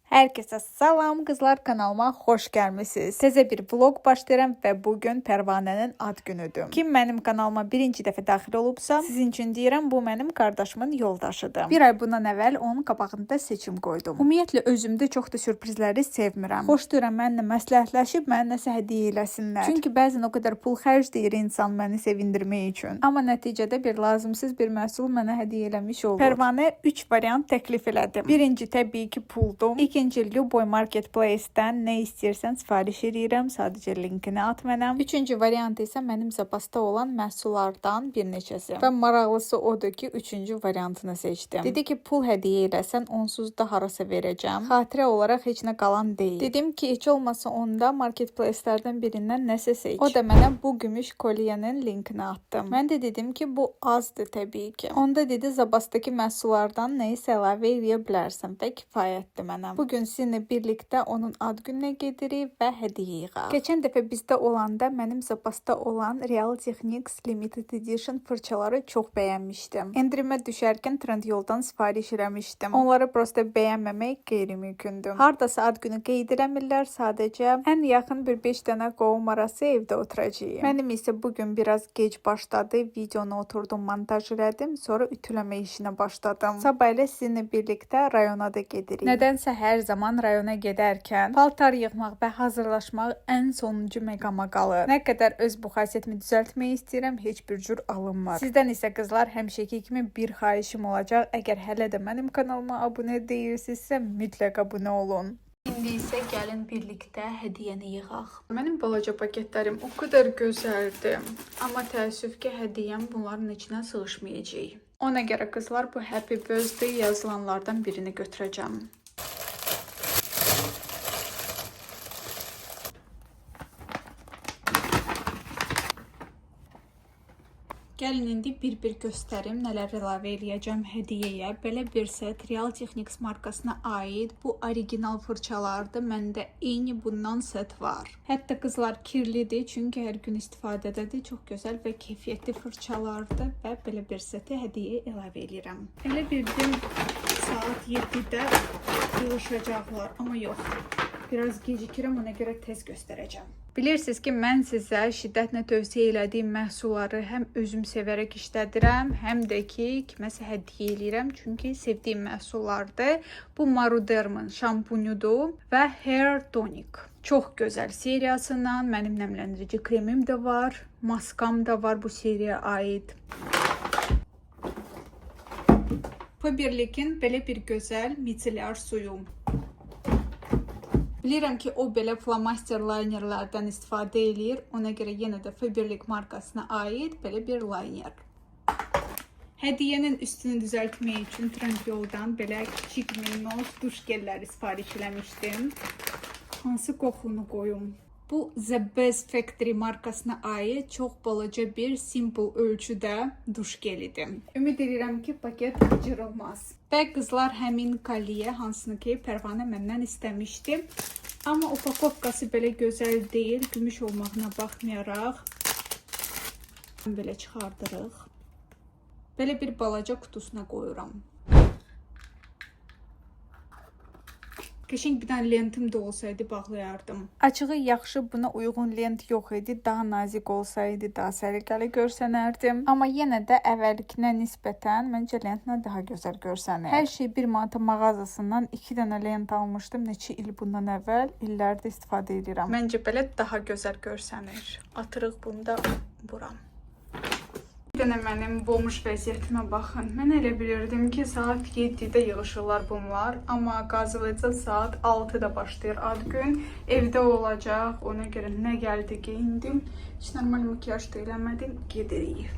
Herkese salam kızlar, kanalıma hoş gelmişsiniz. Size bir vlog başlayıram ve bugün Pərvanənin ad günüdür. Kim benim kanalıma birinci dəfə daxil olubsa, sizin üçün deyirəm, bu benim kardeşimin yoldaşıdır. Bir ay bundan əvvəl onun qabağında seçim qoydum. Ümumiyyətlə özümdə çox da sürprizləri sevmirəm. Xoş deyirəm mənimlə məsləhətləşib mənə nəsə hədiyyə eləsinlər. Çünki bəzən o qədər pul xərcləyir insan məni sevindirmək üçün. Amma nəticədə bir lazımsız bir məhsul mənə hədiyyə eləmiş olur. Pərvanə 3 variant təklif elədim. Birinci təbii ki puldur. İkinci Luboy Marketplace-dən nə istəyirsən sifariş edirəm, sadəcə linkini at mənə. Üçüncü variant isə mənim zapasda olan məhsullardan bir neçəsi. Və maraqlısı odur ki, üçüncü variantını seçdim. Dedi ki, pul hədiyyə eləsən onsuz da harasa verəcəm. Xatirə olaraq heç nə qalan deyil. Dedim ki, heç olmasa onda Marketplace-lərdən birindən nəsə seç. O da mənə bu gümüş kolyenin linkini atdı. Mən də dedim ki, bu azdır təbii ki. Onda dedi, zapasdakı məhsullardan nəyisə əlavə edə bilərsən və kifayətdir mənə. Bugün sizinlə birlikdə onun ad gününə gedirik və hədiyyə yığaq. Keçən dəfə bizdə olanda mənim zapasda olan Real Techniques Limited Edition fırçaları çox bəyənmişdim. Endirimə düşərkən Trendyoldan sifariş eləmişdim. Onları prosta bəyənməmək qeyri-mümkündür. Hardasa ad günü qeyd eləmirlər, sadəcə ən yaxın bir 5 dənə qovum arası evdə oturacağıq. Mənim isə bugün biraz gec başladı. Videonu oturdum, montaj elədim, sonra ütüləmə işinə başladım. Sabah ilə sizinlə birlikdə rayona da gedirik. Nədənsə hər zaman rayona gedərkən paltar yığmaq və hazırlaşmaq ən sonuncu məqama qalır. Nə qədər öz bu xasiyyətimi düzəltmək istəyirəm, heç bir cür alınmır. Sizdən isə qızlar həmişəki kimi bir xahişim olacaq. Əgər hələ də mənim kanalıma abunə deyilsinizsə, mütləq abunə olun. İndi isə gəlin birlikdə hədiyyəni yığaq. Mənim balaca paketlərim o qədər gözəldir. Amma təəssüf ki, hədiyyəm bunların içinə sığışmayacaq. Ona görə qızlar bu Happy Birthday yazılanlardan birini götürəcəm. Gəlin indi bir-bir göstərim nələr əlavə eləyəcəm hədiyyəyə. Belə bir set Real Techniques markasına aid bu original fırçalardır. Məndə eyni bundan set var. Hətta qızlar kirlidir, çünki hər gün istifadədədir. Çox gözəl və keyfiyyətli fırçalardır və belə bir seti hədiyyəyə əlavə eləyirəm. Elə bildim saat 7-də yığışacaqlar, amma yox. Biraz gecikirəm, ona görə tez göstərəcəm. Bilirsiniz ki, mən sizə şiddətlə tövsiyə elədiyim məhsulları həm özüm sevərək işlədirəm, həm də ki, kiməsə hədiyyə eləyirəm, çünki sevdiyim məhsullardır. Bu Maruderm'ın şampunudur və Hair Tonic. Çox gözəl seriyasından mənim nəmləndirici kremim də var, maskam da var bu seriyaya aid. Faberlic'in belə bir gözəl micellar suyu. Bilirəm ki, o belə flomaster linerlərdən istifadə eləyir. Ona görə yenə də Faberlic markasına aid belə bir liner. Hədiyyənin üstünü düzəltmək üçün Trendyoldan belə kiçik minnoz duş gelləri sifariş eləmişdim. Hansı qoxunu qoyum? Bu The Best Factory markasına aid çox balaca bir simple ölçüdə duş gelidir. Ümid edirəm ki, paket cırılmaz. Və qızlar həmin kolye, hansını ki Pərvanə məndən istəmişdi. Amma upakovkası belə gözəl deyil, gümüş olmağına baxmayaraq. Belə çıxardırıq. Belə bir balaca kutusuna qoyuram. Qəşəng bir dənə lentim də olsaydı bağlayardım. Açığı yaxşı, buna uyğun lent yox idi. Daha nazik olsaydı daha səliqəli görsənərdim. Amma yenə də əvvəlkinə nisbətən məncə lentlə daha gözəl görsənir. Hər şey bir manata mağazasından 2 dənə lent almışdım. Neçə il bundan əvvəl illərdə istifadə edirəm. Məncə belə daha gözəl görsənir. Atırıq bunu da bura. Bir dənə mənim bomboş vəziyyətimə baxın. Mən elə bilirdim ki, saat 7-də yığışırlar bunlar. Amma qazılacaq saat 6-da başlayır ad gün. Evdə olacaq. Ona görə nə gəldi geyindim. Heç normal makyaj da eləmədim. Gedirik.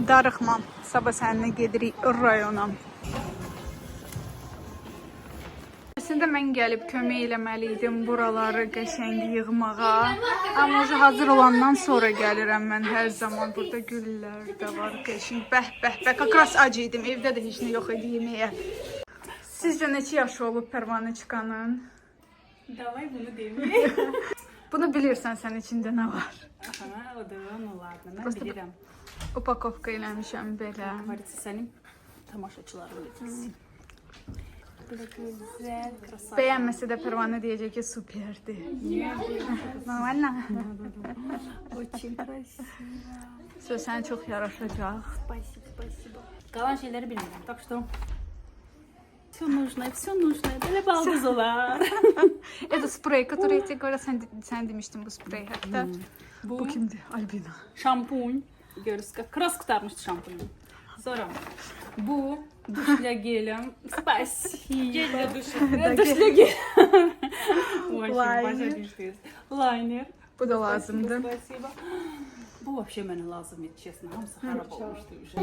Darıxma. Sabah səninlə gedirik rayona. Əslində mən gəlib kömək eləməliydim buraları qəşəng yığmağa. Amma hazır olandan sonra gəlirəm mən hər zaman. Burada güllər də var qəşəng. Bəh. Kakras acı idim. Evdə də heç nə yox idi yeməyə. Sizcə neçə yaşı olub Pərvanəçkanın? Davay bunu deməyək. Bunu bilirsən sən içində nə var? Aha, o da onlardan. Mən bilirəm. Upakovka eləmişəm belə. Varisi sənin tamaşaçıların bilirsin. böyle güzel. Krasavka. Bəyənməsə də Pərvanə deyəcək ki, superdi. Normalna. Очень красиво. Söz sənə çox yaraşacaq. Спасибо. Kalan şeyleri bilmiyorum. Так что все нужное. Böyle baldız olar. Это sprey, который я тебе говорила, sen demiştin bu sprey hatta. Bu kimdi? Albina. Şampuan. Görürüz ki kras kurtarmıştı şampuanı. Sonra bu duşla gelim. Спасибо. Duşla gel. Liner. Bu da lazımdı. Спасибо. Bu вообще mənə lazım idi, честно. Hamısı xarab olmuşdu уже.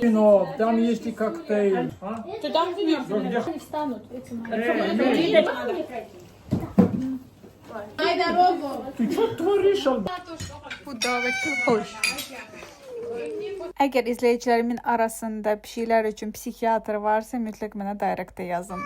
Вино, там есть и коктейль. Туда не встанут. Ты что творишь? Bu davət hoş. Əgər izləyicilərimin arasında pişiklər üçün psixiatr varsa, mütləq mənə direktdə yazın.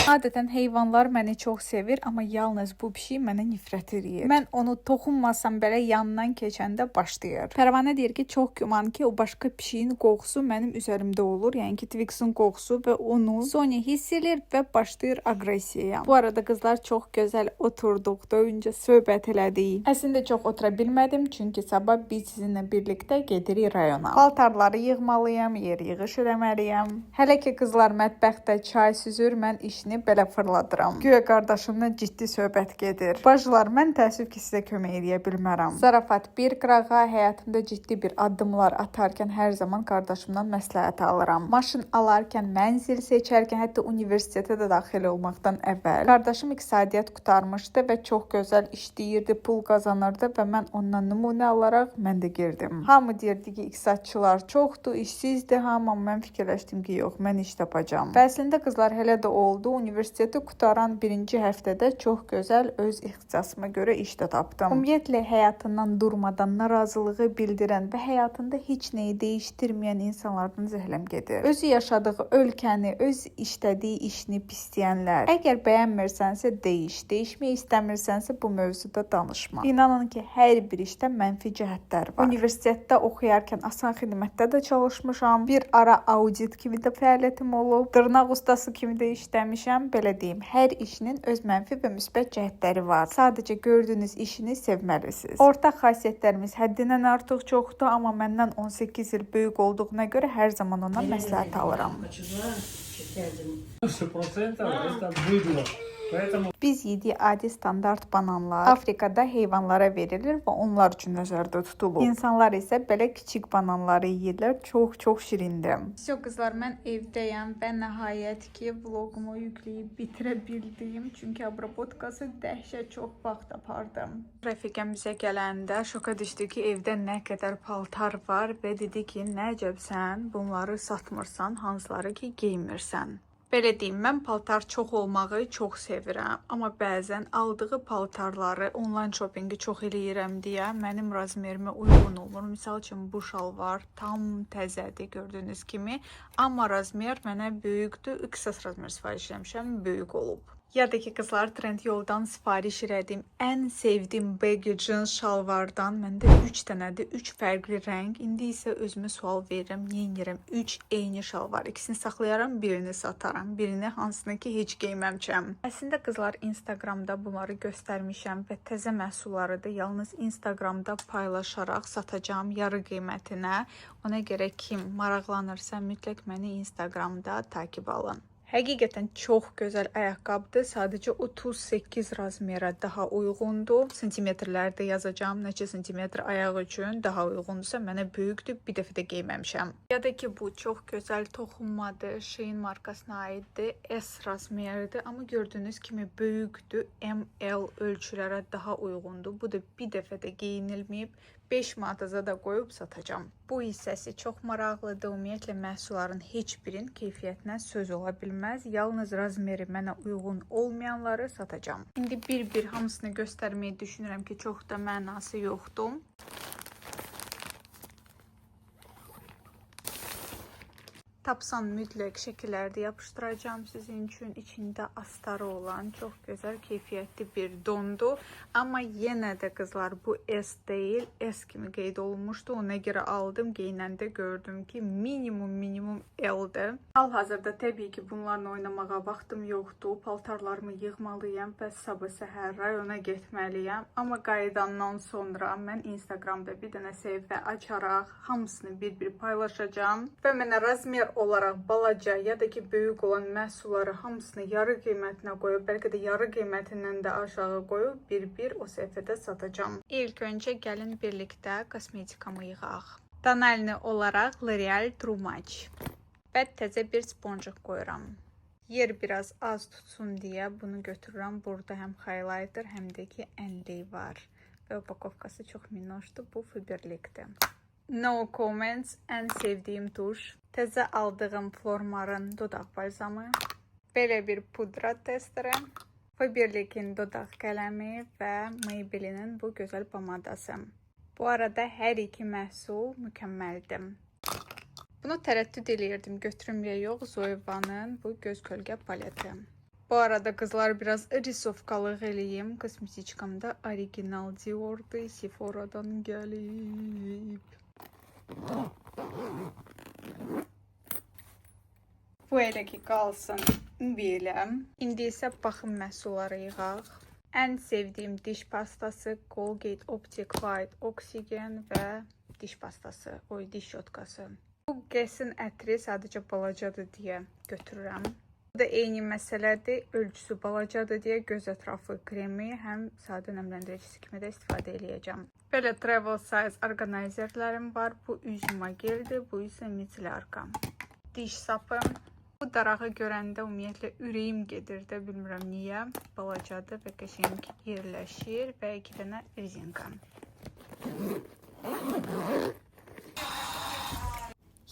Adətən heyvanlar məni çox sevir, amma yalnız bu pişik mənə nifrət edir. Mən onu toxunmasam belə yanından keçəndə başlayır. Pərvanə deyir ki, çox güman ki, o başqa pişiyin qoxusu mənim üzərimdə olur. Yəni ki, Twix'in qoxusu və onu Sonya hiss edir və başlayır aqressiyaya. Bu arada qızlar çox gözəl oturduq, doyunca söhbət elədik. Əslində çox otura bilmədim, çünki sabah biz sizinlə birlikdə gedirik rayona. Paltarları yığmalıyam, yer yığış eləməliyəm. Hələ ki qızlar mətbəxdə çay süzür, mən işini belə fırladıram. Güya qardaşımla ciddi söhbət gedir. Bacılar, mən təəssüf ki, sizə kömək edə bilmərəm. Zarafat bir qırağa, həyatımda ciddi bir addımlar atarkən hər zaman qardaşımdan məsləhət alıram. Maşın alarkən, mənzil seçərkən, hətta universitetə də daxil olmaqdan əvvəl. Qardaşım iqtisadiyyat qurtarmışdı və çox gözəl işləyirdi, pul qazanırdı və mən ondan nümunə alaraq mən də girdim. Hamı deyirdi ki, iqtisadçılar çoxdur, işsizdir, amma mən fikirləşdim ki, yox, mən iş tapacağam. Və əslində qızlar hələ də oldu. Universiteti qutaran birinci həftədə çox gözəl öz ixtisasıma görə iş də tapdım. Ümumiyyətlə həyatından durmadan narazılığı bildirən və həyatında heç nəyi dəyişdirməyən insanlardan zəhləm gedir. Özü yaşadığı ölkəni, öz işlədiyi işini pisləyənlər. Əgər bəyənmirsənsə dəyiş, değişmək istəmirsənsə bu mövzuda danışma. İnanın ki, hər bir işdə mənfi cəhətlər var. Universitetdə oxuyarkən asan xidmətdə də çalışmışam. Bir ara audit kimi də fəaliyyətim olub. Dırnaq ustası kimi də işləmişəm. Belə deyim, hər işinin öz mənfi və müsbət cəhətləri var. Sadəcə gördüyünüz işini sevməlisiniz. Ortaq xasiyyətlərimiz həddindən artıq çoxdur, amma məndən 18 il böyük olduğuna görə hər zaman ondan məsləhət alıram. 90% это быдло. Поэтому Biz yediyi adi standart bananlar Afrikada heyvanlara verilir və onlar üçün nəzərdə tutulur. İnsanlar isə belə kiçik bananları yeyirlər. Çox şirindir. Всё qızlar, mən evdəyəm və nəhayət ki, vlogumu yükləyib bitirə bildim. Çünki obrobotkası dəhşət çox vaxt apardım. Rəfiqəm bizə gələndə şoka düşdü ki, evdə nə qədər paltar var və dedi ki, nəcəbsən, bunları satmırsan, hansıları ki geymirsən. Belə deyim, mən paltar çox olmağı çox sevirəm, amma bəzən aldığı paltarları onlayn shoppingi çox eləyirəm deyə mənim razmerimə uyğun olmur. Misal üçün bu şalvar tam təzədir gördüyünüz kimi, amma razmer mənə böyükdür. XS razmer sifariş etmişəm, böyük olub. Ya da ki, qızlar Trendyoldan sifariş elədim. Ən sevdiyim baggy jeans şalvardan məndə 3 dənədir, 3 fərqli rəng. İndi isə özümə sual verirəm, niyə edirəm? 3 eyni şalvar. İkisini saxlayaram, birini sataram, birini hansını ki heç geyməmişəm. Əslində qızlar, Instagramda bunları göstərmişəm və təzə məhsulları da yalnız Instagramda paylaşaraq satacağam yarı qiymətinə. Ona görə kim maraqlanırsa mütləq məni Instagramda takib alın. Həqiqətən çox gözəl ayaqqabıdır. Sadəcə 38 razmerə daha uyğundur. Santimetrlərdə yazacağam. Neçə santimetr ayaq üçün daha uyğundursa mənə böyükdür. Bir dəfə də geyməmişəm. Ya da ki, bu çox gözəl toxunmadır. Shein markasına aiddir. S razmeridir. Amma gördüyünüz kimi böyükdür. ML ölçülərə daha uyğundur. Bu da bir dəfə də geyinilməyib. 5 manata da qoyub satacağam. Bu hissəsi çox maraqlıdır. Ümumiyyətlə məhsulların heç birinin keyfiyyətinə söz ola bilməz. Yalnız razmeri mənə uyğun olmayanları satacağam. İndi bir-bir hamısını göstərməyi düşünürəm ki, çox da mənası yoxdur. Tapsan mütləq şəkillərdə yapışdıracağım sizin üçün. İçində astarı olan çox gözəl, keyfiyyətli bir dondur. Amma yenə də qızlar, bu S deyil. S kimi qeyd olunmuşdu. Ona görə aldım. Geyinəndə gördüm ki, minimum L-dir. Hal-hazırda təbii ki, bunlarla oynamağa vaxtım yoxdur. Paltarlarımı yığmalıyam və sabah səhər rayona getməliyəm. Amma qayıdandan sonra mən Instagramda bir dənə səhifə açaraq hamısını bir-bir paylaşacağım və mənə razmer olaraq balaca ya da ki böyük olan məhsulları hamısını yarı qiymətinə qoyub, bəlkə də yarı qiymətindən də aşağı qoyub bir-bir o səhifədə satacağım. İlk öncə gəlin birlikdə kosmetikamı yığaq. Tonalni olaraq L'Oreal True Match və təzə bir sponjik qoyuram. Yer biraz az tutsun deyə bunu götürürəm. Burada həm highlighter, həm də ki enli var və upakovkası çox minnoşdur. Bu Faberlic'dir. No comments, ən sevdiyim tuş. Təzə aldığım Flormar'ın dodaq balzamı. Belə bir pudra testeri. Faberlic'in dodaq qələmi və Maybelline'in bu gözəl pomadası. Bu arada hər iki məhsul mükəmməldir. Bunu tərəddüd eləyirdim, götürüm ya yox, Zoeva'nın bu göz kölgə paleti. Bu arada qızlar biraz risovkalıq eləyim. Kosmetiçkamda original Dior'dur, Sephora'dan gəlib. Bu elə ki qalsın belə. İndi isə baxım məhsulları yığaq. Ən sevdiyim diş pastası Colgate Optic White Oxygen və diş pastası, diş şotkası. Bu qəsin ətri sadəcə balacadır deyə götürürəm. Bu da eyni məsələdir. Ölçüsü balacadır deyə göz ətrafı kremi həm sadə nəmləndiricisi kimi də istifadə edəcəm. Belə travel size orqanizerlərim var. Bu üzma geldir, bu isə micelarka. Diş sapı. Bu darağı görəndə ümumiyyətlə ürəyim gedir də, bilmirəm niyə. Balacadır və qəşəng yerləşir və 2 dənə rezinka.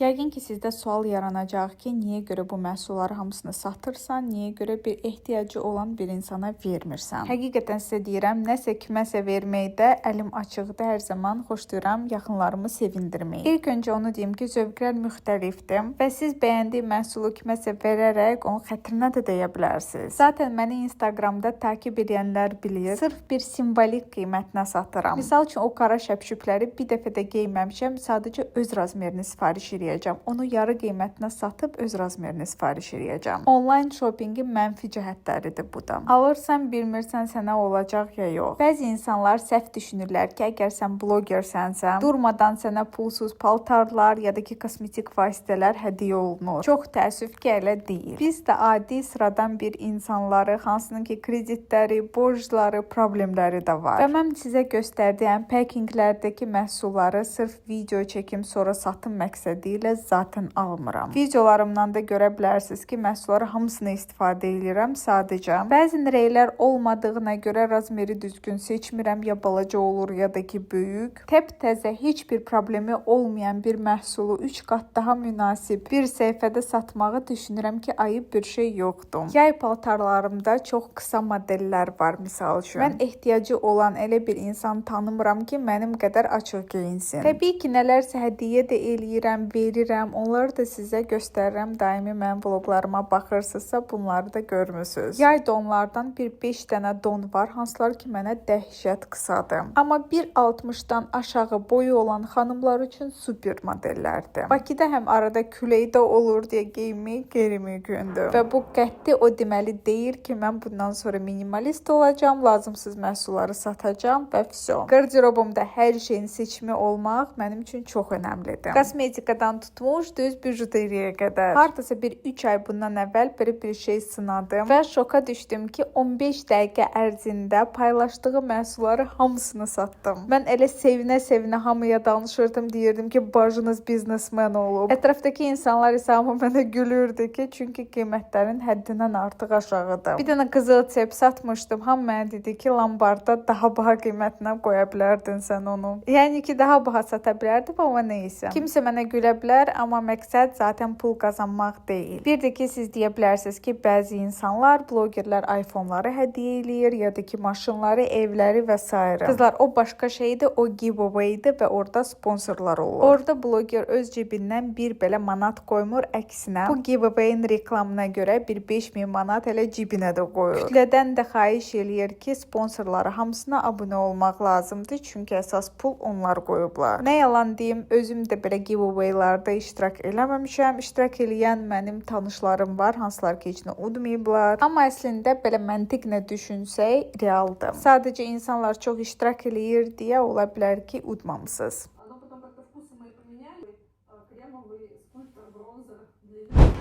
Yəqin ki, sizdə sual yaranacaq ki, niyə görə bu məhsulları hamısını satırsan, niyə görə bir ehtiyacı olan bir insana vermirsən? Həqiqətən sizə deyirəm, nəsə kiməsə verməkdə əlim açıqdır, hər zaman xoşlayıram yaxınlarımı sevindirməyi. İlk öncə onu deyim ki, zövqlər müxtəlifdir və siz bəyəndiyi məhsulu kiməsə verərək onun xətrinə də deyə bilərsiniz. Zaten məni Instagramda takip edənlər bilir, sırf bir simvolik qiymətinə satıram. Misal üçün, o qara şəpşüpləri bir dəfə də geyməmişəm, sadəcə öz razmerini sifariş edəcəm. Onu yarı qiymətinə satıb öz razmerini sifariş edəcəm. Online shoppingin mənfi cəhətləridir bu da. Alırsan, bilmirsən sənə olacaq ya yox. Bəzi insanlar səhv düşünürlər ki, əgər sən blogersənsə, durmadan sənə pulsuz paltarlar ya da ki kosmetik vasitələr hədiyyə olunur. Çox təəssüf ki, elə deyil. Biz də adi sıradan bir insanları, hansının ki kreditləri, borcları, problemləri də var. Və mən sizə göstərdiyim packinglərdəki məhsulları sırf video çəkim sonra satım məqsədi ilə zaten almıram. Videolarımdan da görə bilərsiniz ki, məhsulları hamısını istifadə edirəm sadəcə. Bəzi rəylər olmadığına görə razmeri düzgün seçmirəm, ya balaca olur ya da ki böyük. Təzə heç bir problemi olmayan bir məhsulu 3 qat daha münasib bir səhifədə satmağı düşünürəm ki, ayıb bir şey yoxdur. Yay paltarlarımda çox qısa modellər var misal üçün. Mən ehtiyacı olan elə bir insan tanımıram ki, mənim qədər açıq geyinsin. Təbii ki, nələrsə hədiyyə də eləyirəm, verirəm. Onları da sizə göstərirəm. Daimi mənim vloglarıma baxırsınızsa bunları da görmüsünüz. Yay donlardan bir 5 dənə don var. Hansılar ki mənə dəhşət qısadır. Amma 1.60-dan aşağı boyu olan xanımlar üçün super modellərdir. Bakıda həm arada küləkdə olur deyə geyinmək qeyri-mümkündür. Və bu qəti o deməli deyil ki, mən bundan sonra minimalist olacağam, lazımsız məhsulları satacağam və vəsə. Qarderobumda hər şeyin seçimi olmaq mənim üçün çox önəmlidir. Kosmetikadan tutmuş düz bijuteriyaya qədər. Hardasa bir 3 ay bundan əvvəl bir şey sınadım və şoka düşdüm ki, 15 dəqiqə ərzində paylaşdığı məhsulları hamısını satdım. Mən elə sevinə-sevinə hamıya danışırdım, deyirdim ki, bacınız biznesmen olub. Ətrafdakı insanlar isə hamı mənə gülürdü ki, çünki qiymətlərin həddindən artıq aşağıdır. Bir dənə qızıl çep satmışdım. Hamı mənə dedi ki, lambarda daha baha qiymətinə qoya bilərdin sən onu. Yəni ki, daha baha sata bilərdim, amma neysə. Kimsə mənə gülə bilər, amma məqsəd zaten pul qazanmaq deyil. Bir də ki, siz deyə bilərsiniz ki, bəzi insanlar, blogerlər iPhone-ları hədiyyə eləyir, ya da ki, maşınları, evləri və s. Qızlar, o başqa şeydir, o giveaway-dir və orada sponsorlar olur. Orada bloger öz cibindən bir belə manat qoymur, əksinə bu giveaway-in reklamına görə bir 5000 manat elə cibinə də qoyur. Kütlədən də xahiş eləyir ki, sponsorları hamısına abunə olmaq lazımdır, çünki əsas pul onlar qoyublar. Nə yalan deyim, özüm də belə giveaway-larda iştirak eləməmişəm. İştirak eləyən mənim tanışlarım var, hansılar ki, heç nə udmayıblar. Amma əslində belə məntiqlə düşünsək, realdır. Sadəcə insanlar çox iştirak eləyir deyə ola bilər ki, udmamısınız.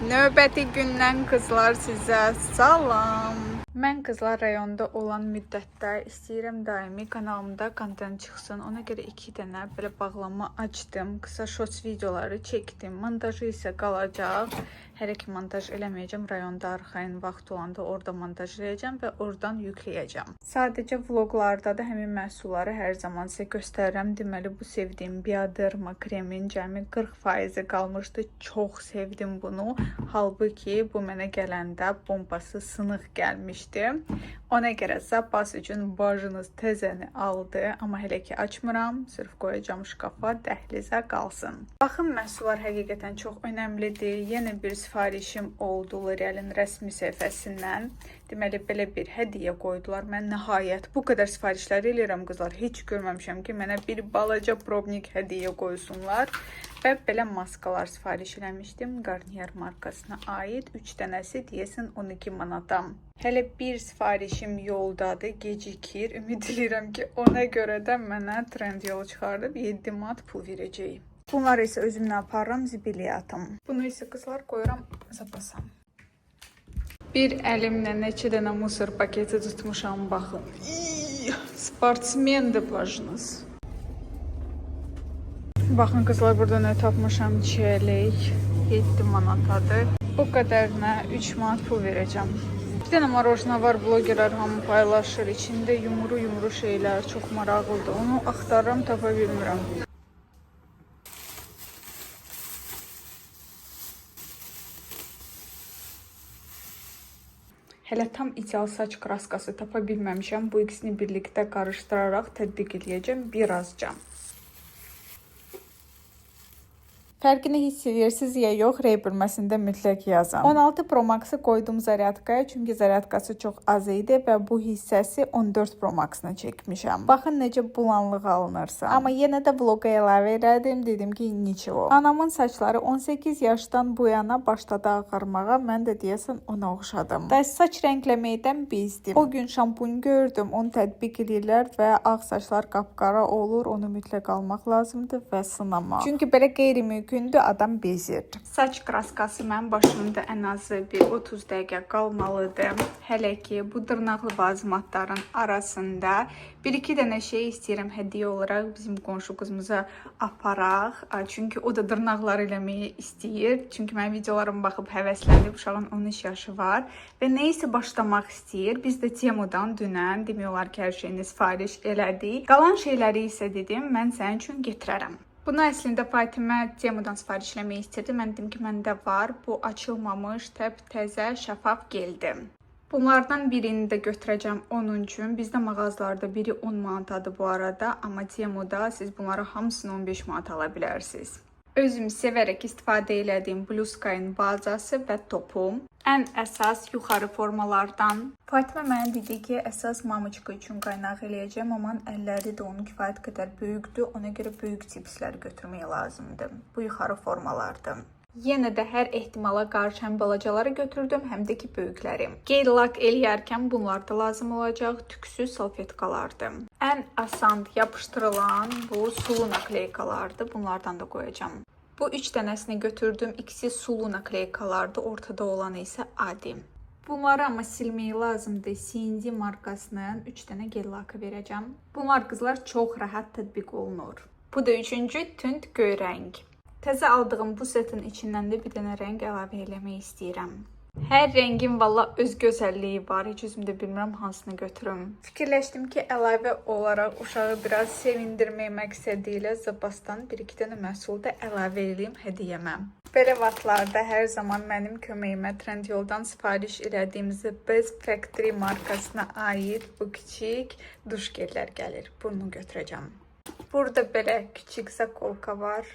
Növbəti gündən qızlar sizə salam. Mən qızlar rayonda olan müddətdə istəyirəm daimi kanalımda kontent çıxsın. Ona görə 2 dənə belə bağlama açdım. Qısa shorts videoları çəkdim. Montajı isə qalacaq. Hələ ki montaj eləməyəcəm. Rayonda arxayın vaxt olanda orada montaj edəcəm və oradan yükləyəcəm. Sadəcə vloqlarda da həmin məhsulları hər zaman sizə göstərirəm. Deməli bu sevdiyim Bioderma kremin cəmi 40% qalmışdı. Çox sevdim bunu. Halbuki bu mənə gələndə bombası sınıq gəlmişdi. Ona görə zapas üçün bajınız təzəni aldı, amma hələ ki açmıram, sırf qoyacağım şkafa, dəhlizə qalsın. Baxın, məhsullar həqiqətən çox önəmlidir. Yenə bir sifarişim oldu L'Oreal'in rəsmi səhifəsindən. Deməli, belə bir hədiyyə qoydular. Mən nəhayət bu qədər sifarişlər eləyirəm qızlar. Heç görməmişəm ki, mənə bir balaca probnik hədiyyə qoysunlar. Və belə maskalar sifariş eləmişdim. Garnier markasına aid 3 dənəsi deyəsən 12 manata. Hələ bir sifarişim yoldadır, gecikir. Ümid edirəm ki, ona görə də mənə trend yol çıxardıb 7 manat pul verəcəyim. Bunları isə özümlə aparıram, zibiliyə atım. Bunu isə qızlar qoyuram zapasa. Bir əlimlə neçə dənə musor paketi tutmuşam, baxın. Sportsmendir bacınız. Baxın qızlar, burada nə tapmışam, çiyələk, 7 manatadır. Bu qədərinə 3 manat pul verəcəm. Bir dənə marojna var, blogerlər hamı paylaşır. İçində yumru şeylər, çox maraqlıdır. Onu axtarıram, tapa bilmirəm. Hələ tam ideal saç kraskası tapa bilməmişəm. Bu ikisini birlikdə qarışdıraraq tətbiq edəcəm birazca. Fərqini hiss edirsiniz ya yox, rey bölməsində mütləq yazın. 16 Pro Max-ı qoydum zaryadkaya, çünki zaryadkası çox az idi və bu hissəsi 14 Pro Max-ını çəkmişəm. Baxın necə bulanlıq alınırsa. Amma yenə də vloqa əlavə elədim, dedim ki, niço. Anamın saçları 18 yaşdan bu yana başladı ağarmağa, mən də deyəsən ona oxşadım. Və saç rəngləməkdən bezdim. O gün şampun gördüm, onu tətbiq edirlər və ağ saçlar qapqara olur, onu mütləq almaq lazımdır və sınamaq. Çünki belə qeyri-mümkün gündür, adam bezir. Saç kraskası mənim başımda ən azı bir 30 dəqiqə qalmalıdır. Hələ ki, bu dırnaqlı bazimatların arasında 1-2 dənə şey istəyirəm hədiyyə olaraq bizim qonşu qızımıza aparaq. Çünki o da dırnaqları eləməyi istəyir. Çünki mənim videolarıma baxıb həvəslənib, uşağın 13 yaşı var və neysə başlamaq istəyir. Biz də Temudan dünən demək olar ki, hər şeyini sifariş elədik. Qalan şeyləri isə dedim, mən sənin üçün getirərəm. Bunu əslində Fatimə Temudan sifariş eləmək istirdi. Mən dedim ki, məndə var. Bu açılmamış, təzə, şəffaf geldi. Bunlardan birini də götürəcəm onun üçün. Bizdə mağazalarda biri 10 manatadır bu arada. Amma Temuda siz bunları hamısını 15 manat ala bilərsiniz. Özüm sevərək istifadə elədiyim Bluesky'ın bazası və topum. Ən əsas yuxarı formalardan. Fatimə mənə dedi ki, əsas mamiçka üçün qaynaq eləyəcəm, amma əlləri də onun kifayət qədər böyükdür. Ona görə böyük tipslər götürmək lazımdır. Bu yuxarı formalardır. Yenə də hər ehtimala qarşı həm balacaları götürdüm, həm də ki böyükləri. Gel lak eləyərkən bunlar da lazım olacaq, tüksüz salfetkalardır. Ən asan yapışdırılan bu sulu nakleykalardır. Bunlardan da qoyacağım. Bu 3 dənəsini götürdüm. İkisi sulu nakleykalardır, ortada olanı isə adi. Bunları amma silməyi lazımdır. CND markasının 3 dənə gel lakı verəcəm. Bunlar qızlar çox rahat tətbiq olunur. Bu da 3-cü tünd göy rəng. Təzə aldığım bu setin içindən də bir dənə rəng əlavə eləmək istəyirəm. Hər rəngin valla öz gözəlliyi var. Heç özümdə bilmirəm hansını götürüm. Fikirləşdim ki, əlavə olaraq uşağı biraz sevindirmək məqsədi ilə Zapastan 1-2 dənə məhsul da əlavə edeyim hədiyyəmə. Belə vaxtlarda hər zaman mənim köməyimə Trendyoldan sifariş elədiyim The Best Factory markasına aid bu kiçik duş gellər gəlir. Bunu götürəcəm. Burada belə kiçik zakolka var.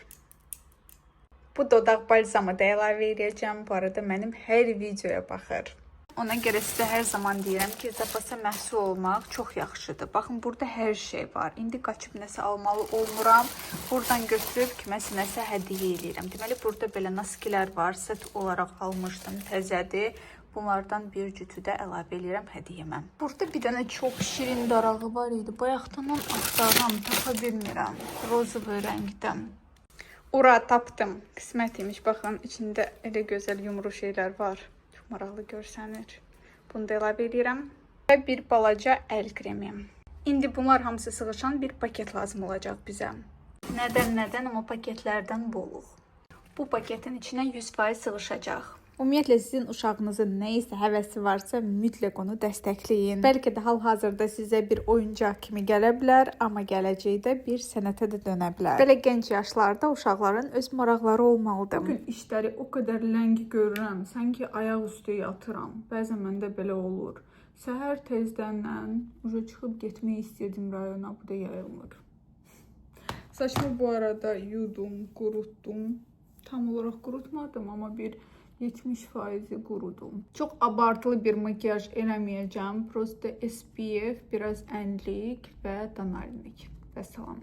Bu dodaq balzamı da əlavə edəcəm. Bu arada mənim hər videoya baxır. Ona görə sizə hər zaman deyirəm ki, Zapasa məhsul olmaq çox yaxşıdır. Baxın, burada hər şey var. İndi qaçıb nəsə almalı olmuram. Buradan götürüb kiməsə nəsə hədiyyə eləyirəm. Deməli, burada belə naskilər var. Set olaraq almışdım, təzədir. Bunlardan bir cütü də əlavə eləyirəm hədiyyəmə. Burada bir dənə çox şirin darağı var idi. Bayaqdan axtaram, tapa bilmirəm. Rozovu rəngdən. Ura, tapdım. Qismət imiş. Baxın, içində elə gözəl yumru şeylər var. Çox maraqlı görsənir. Bunu da əlavə edirəm. Və bir balaca əl kremi. İndi bunlar hamısı sığışan bir paket lazım olacaq bizə. Nədən, amma paketlərdən boluq. Bu paketin içinə 100% sığışacaq. Ümumiyyətlə sizin uşağınızın nə isə həvəsi varsa mütləq onu dəstəkləyin. Bəlkə də hal-hazırda sizə bir oyuncaq kimi gələ bilər, amma gələcəkdə bir sənətə də dönə bilər. Belə gənc yaşlarda uşaqların öz maraqları olmalıdır. Bugün işləri o qədər ləng görürəm, sanki ayaq üstü yatıram. Bəzən məndə belə olur. Səhər tezdəndən çıxıb getmək istəyirdim rayona, bu da yayılmır. Saçımı bu arada yudum, qurutdum. Tam olaraq qurutmadım, amma bir 70% qurudum. Çox abartılı bir makyaj eləməyəcəm. Prosta SPF, biraz ənlik və tonalnik. Və salam.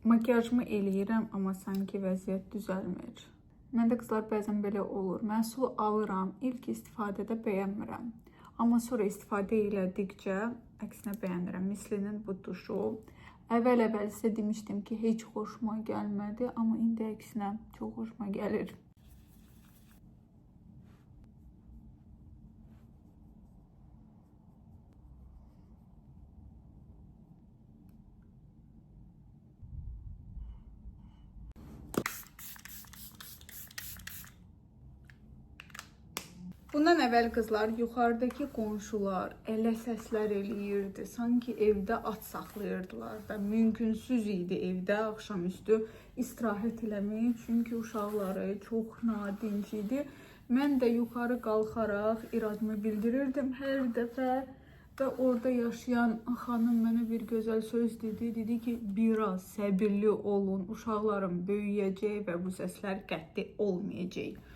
Makyajımı eləyirəm, amma sanki vəziyyət düzəlmir. Məndə qızlar bəzən belə olur. Məhsulu alıram, ilk istifadədə bəyənmirəm. Amma sonra istifadə elədikcə əksinə bəyənirəm. Mislinin bu duşu. Əvvəl sizə demişdim ki, heç xoşuma gəlmədi, amma indi əksinə çox xoşuma gəlir. Bundan əvvəl qızlar yuxarıdakı qonşular elə səslər eləyirdi. Sanki evdə at saxlayırdılar və mümkünsüz idi evdə axşamüstü istirahət eləmək. Çünki uşaqları çox nadinc idi. Mən də yuxarı qalxaraq iradımı bildirirdim hər dəfə və orada yaşayan xanım mənə bir gözəl söz dedi. Dedi ki, biraz səbirli olun, uşaqlarım böyüyəcək və bu səslər qəti olmayacaq.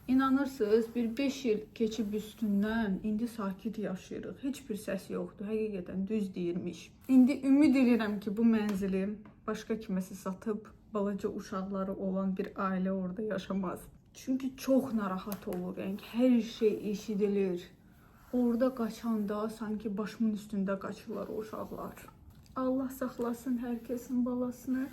İnanırsınız, bir 5 il keçib üstündən indi sakit yaşayırıq. Heç bir səs yoxdur. Həqiqətən düz deyirmiş. İndi ümid edirəm ki, bu mənzili başqa kiməsə satıb balaca uşaqları olan bir ailə orada yaşamaz. Çünki çox narahat olur. Yəni hər şey eşidilir. Orada qaçanda sanki başımın üstündə qaçırlar o uşaqlar. Allah saxlasın hər kəsin balasını.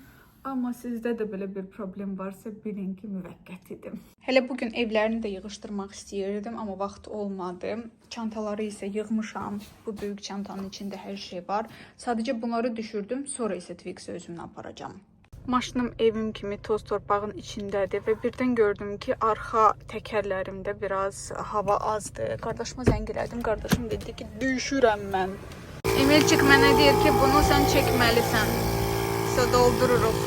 Amma sizdə də belə bir problem varsa bilin ki, müvəqqətidir. Hələ bugün evlərini də yığışdırmaq istəyirdim, amma vaxt olmadı. Çantaları isə yığmışam. Bu böyük çantanın içində hər şey var. Sadəcə bunları düşürdüm, sonra isə Twix özümlə aparacağım. Maşınım evim kimi toz torpağın içindədir və birdən gördüm ki, arxa təkərlərimdə biraz hava azdır. Qardaşıma zəng elədim. Qardaşım dedi ki, düşürəm mən. Emircik mənə deyir ki, bunu sən çəkməlisən. Sonra doldururuq.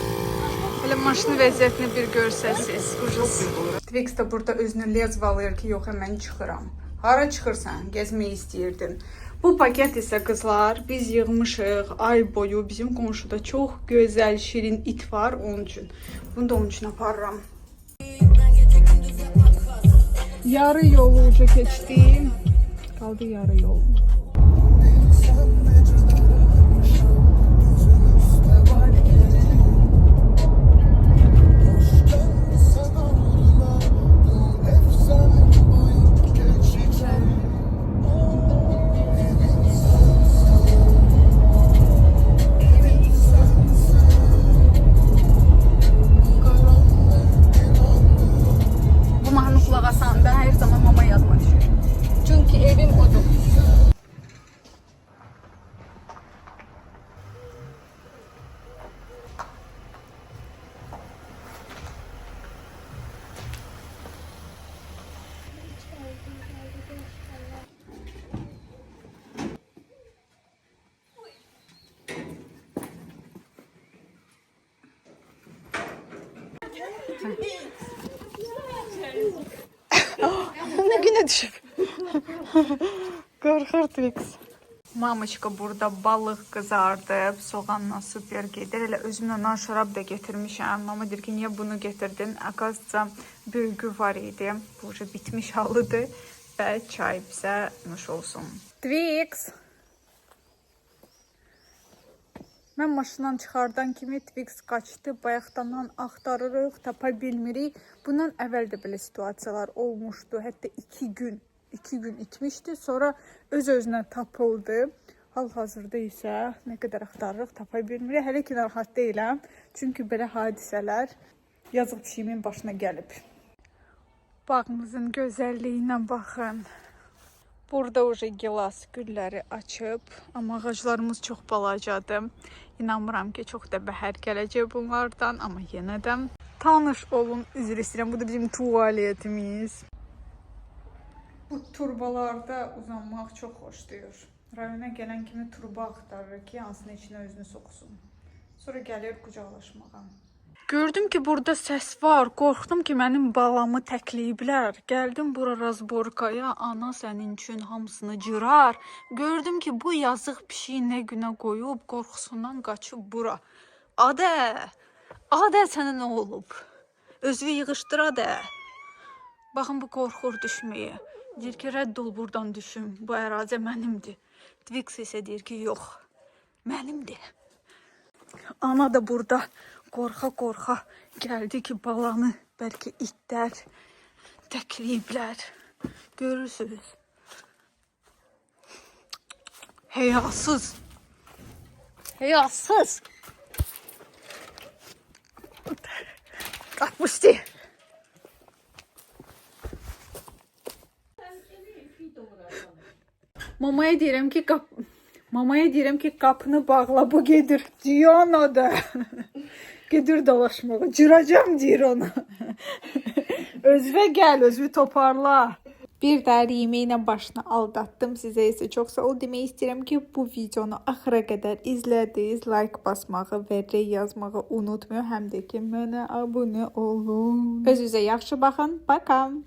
Elə maşının vəziyyətini bir görsəsiz. Twix də burada özünü lezvalayır ki, yox, mən çıxıram. Hara çıxırsan? Gəzmək istəyirdin. Bu paket isə qızlar, biz yığmışıq ay boyu. Bizim qonşuda çox gözəl, şirin it var onun üçün. Bunu da onun üçün aparıram. Yarı yolu uca keçdim. Qaldı yarı yol. Ne güne düşüb. Qorxur Twix. Mamışka burada balıq qızardıb, soğanla super gedir. Elə özümlə nar şarab da getirmişəm. Mama deyir ki, niyə bunu getirdin? Akazca bölgü var idi. Bu bitmiş halıdır. Və çay bizə nuş olsun. Twix. Mən maşından çıxardan kimi Twix qaçdı. Bayaqdan axtarırıq, tapa bilmirik. Bundan əvvəl də belə situasiyalar olmuşdu. Hətta 2 gün itmişdi. Sonra öz-özünə tapıldı. Hal-hazırda isə nə qədər axtarırıq, tapa bilmirik. Hələ ki narahat deyiləm. Çünki belə hadisələr yazıq pişiyimin başına gəlib. Bağımızın gözəlliyinə baxın. Burada уже gilas gülləri açıb, amma ağaclarımız çox balacadır. İnanmıram ki, çox da bəhər gələcək bunlardan, amma yenə də tanış olun, üzr istəyirəm. Bu da bizim tualetimiz. Bu turbalarda uzanmaq çox xoşlayır. Rayona gələn kimi turba axtarır ki, hansının içinə özünü soxsun. Sonra gəlir qucaqlaşmağa. Gördüm ki, burada səs var. Qorxdum ki, mənim balamı təkləyiblər. Gəldim bura razborkaya. Ana sənin üçün hamısını cırar. Gördüm ki, bu yazıq pişiyi nə günə qoyub, qorxusundan qaçıb bura. Adə sənə nə olub? Özünü yığışdır adə. Baxın, bu qorxur düşməyə. Deyir ki, rədd ol buradan düşüm. Bu ərazə mənimdir. Twix isə deyir ki, yox, mənimdir. Ana da burada qorxa-qorxa gəldi ki, balanı bəlkə itlər təkləyiblər. Görürsünüz. Həyasız. Həyasız. Qapmışdı. Mamaya deyirəm ki, qapını bağla, bu gedir. Diana da. Gedir dolaşmağa. Cıracam deyir ona. Özünə gəl, özünü toparla. Bir daha yeməklə başını aldatdım. Sizə isə çox sağ ol demək istəyirəm ki, bu videonu axıra qədər izlədiniz. Like basmağı və rey yazmağı unutmayın. Həm də ki, mənə abunə olun. Özünüzə yaxşı baxın. Bakam.